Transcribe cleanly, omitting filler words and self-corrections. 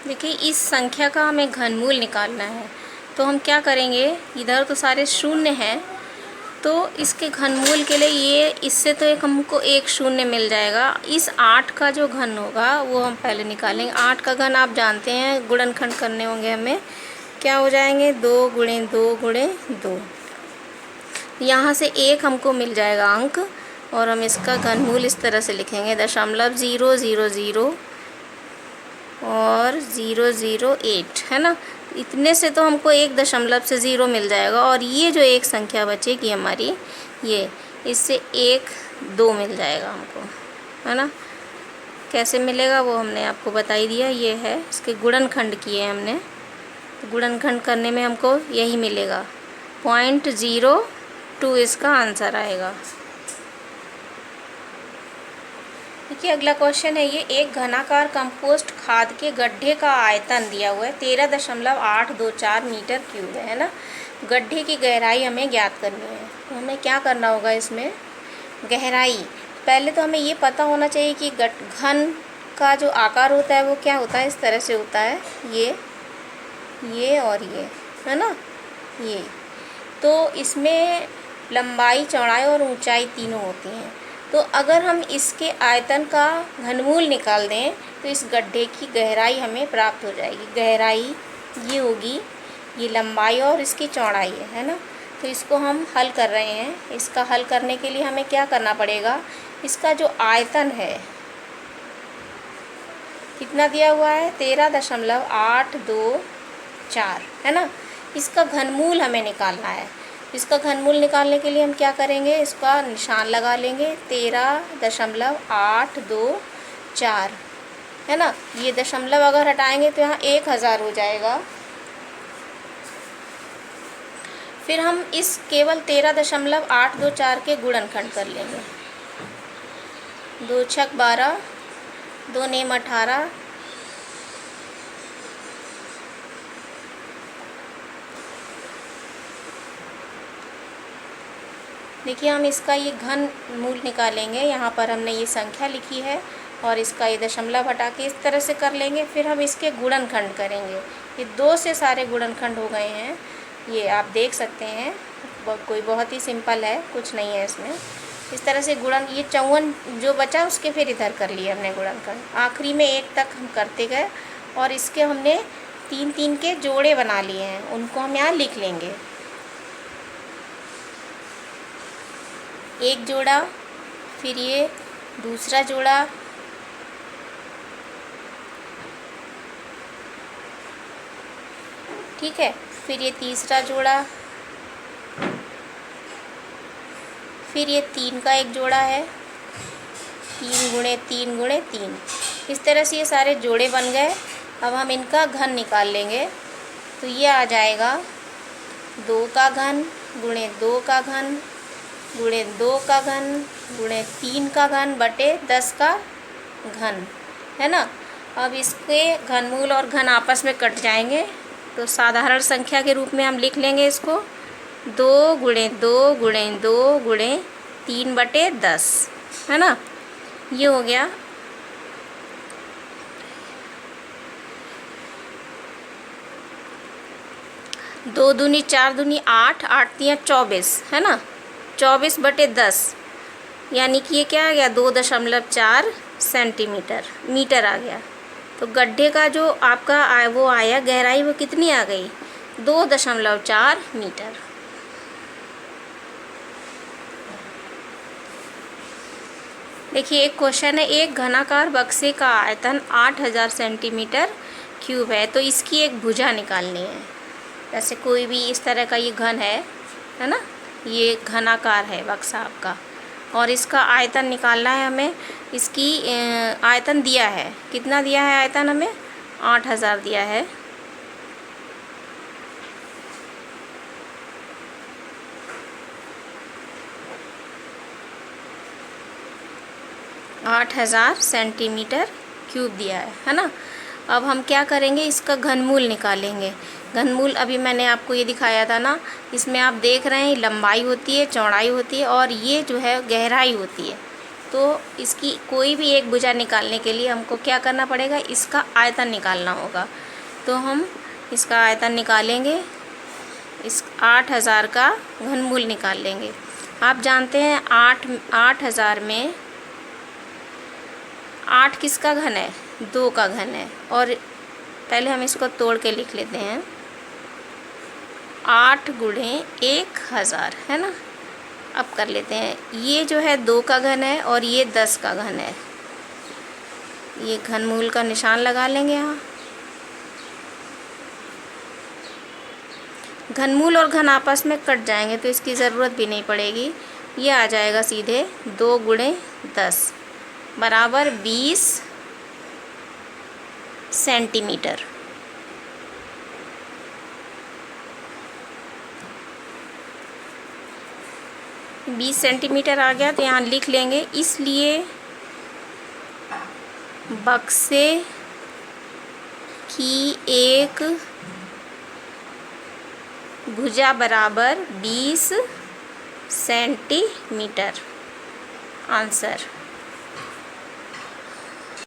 देखिए इस संख्या का हमें घनमूल निकालना है, तो हम क्या करेंगे, इधर तो सारे शून्य हैं, तो इसके घनमूल के लिए ये इससे तो एक हमको एक शून्य मिल जाएगा। इस 8 का जो घन होगा वो हम पहले निकालेंगे। 8 का घन आप जानते हैं, गुणनखंड करने होंगे हमें, क्या हो जाएंगे 2 गुणे 2 गुणे 2। यहाँ से एक हमको मिल जाएगा अंक, और हम इसका घनमूल इस तरह से लिखेंगे 0.000 और 008, है ना। इतने से तो हमको 1.0 मिल जाएगा, और ये जो एक संख्या बचेगी हमारी, ये इससे 1 2 मिल जाएगा हमको, है ना। कैसे मिलेगा वो हमने आपको बता ही दिया। ये है, इसके गुणनखंड किए हमने, तो गुणनखंड करने में हमको यही मिलेगा, 0.02 इसका आंसर आएगा। देखिए अगला क्वेश्चन है, ये एक घनाकार कंपोस्ट खाद के गड्ढे का आयतन दिया हुआ है 13.824 मीटर क्यूब है ना। गड्ढे की गहराई हमें ज्ञात करनी है, तो हमें क्या करना होगा इसमें, गहराई पहले तो हमें ये पता होना चाहिए कि घन का जो आकार होता है वो क्या होता है, इस तरह से होता है, ये और ये, है ना, ये। तो इसमें लंबाई, चौड़ाई और ऊंचाई तीनों होती हैं। तो अगर हम इसके आयतन का घनमूल निकाल दें तो इस गड्ढे की गहराई हमें प्राप्त हो जाएगी। गहराई ये होगी, ये लंबाई और इसकी चौड़ाई है ना। तो इसको हम हल कर रहे हैं। इसका हल करने के लिए हमें क्या करना पड़ेगा, इसका जो आयतन है कितना दिया हुआ है 13.824, है ना। इसका घनमूल हमें निकालना है। इसका घनमूल निकालने के लिए हम क्या करेंगे, इसका निशान लगा लेंगे 13.824, है ना। ये दशमलव अगर हटाएंगे तो यहाँ 1000 हो जाएगा। फिर हम इस केवल 13.824 के गुणनखंड कर लेंगे। 2 छक 12, 2 नेम 18, देखिए हम इसका ये घन मूल निकालेंगे। यहाँ पर हमने ये संख्या लिखी है और इसका ये दशमलव हटा के इस तरह से कर लेंगे। फिर हम इसके गुणनखंड करेंगे। ये 2 से सारे गुणनखंड हो गए हैं, ये आप देख सकते हैं। कोई बहुत ही सिंपल है, कुछ नहीं है इसमें। इस तरह से गुणन, ये 54 जो बचा उसके फिर इधर कर लिए हमने गुणनखंड। आखिरी में 1 तक हम करते गए और इसके हमने 3-3 के जोड़े बना लिए हैं, उनको हम यहाँ लिख लेंगे। एक जोड़ा, फिर ये दूसरा जोड़ा, ठीक है, फिर ये तीसरा जोड़ा, फिर ये 3 का एक जोड़ा है, 3 गुणे 3 गुणे 3। इस तरह से ये सारे जोड़े बन गए। अब हम इनका घन निकाल लेंगे, तो ये आ जाएगा 2 का घन गुणे 2 का घन गुणे 2 का घन गुणे 3 का घन बटे 10 का घन, है ना। अब इसके घनमूल और घन आपस में कट जाएंगे, तो साधारण संख्या के रूप में हम लिख लेंगे इसको 2 गुणे 2 गुणे 2 गुणे 3 बटे 10, है ना। ये हो गया। दो दूनी 4 दूनी 8, 8 तियाँ 24, है ना। 24 बटे 10, यानी कि ये क्या आ गया 2.4 सेंटीमीटर, मीटर आ गया। तो गड्ढे का जो आपका वो आया गहराई, वो कितनी आ गई 2.4 मीटर। देखिए एक क्वेश्चन है, एक घनाकार बक्से का आयतन 8000 सेंटीमीटर क्यूब है, तो इसकी एक भुजा निकालनी है। जैसे कोई भी इस तरह का ये घन है ना, ये घनाकार है बक्सा आपका, और इसका आयतन निकालना है हमें। इसकी आयतन दिया है, कितना दिया है आयतन हमें 8000 दिया है। आठ 8000 सेंटीमीटर क्यूब दिया है ना। अब हम क्या करेंगे, इसका घनमूल निकालेंगे। घनमूल अभी मैंने आपको ये दिखाया था ना, इसमें आप देख रहे हैं लंबाई होती है, चौड़ाई होती है और ये जो है गहराई होती है। तो इसकी कोई भी एक भुजा निकालने के लिए हमको क्या करना पड़ेगा, इसका आयतन निकालना होगा। तो हम इसका आयतन निकालेंगे, इस 8000 का घनमूल निकाल लेंगे। आप जानते हैं 8000 में 8 किसका घन है, 2 का घन है। और पहले हम इसको तोड़ के लिख लेते हैं, 8 गुणे 1000 है ना। अब कर लेते हैं, ये जो है 2 का घन है और ये 10 का घन है। ये घनमूल का निशान लगा लेंगे यहाँ। घनमूल और घन आपस में कट जाएंगे तो इसकी ज़रूरत भी नहीं पड़ेगी। ये आ जाएगा सीधे 2 गुणे 10 बराबर 20 सेंटीमीटर। बीस सेंटीमीटर आ गया तो यहाँ लिख लेंगे, इसलिए बक्से की एक भुजा बराबर 20 सेंटीमीटर। आंसर।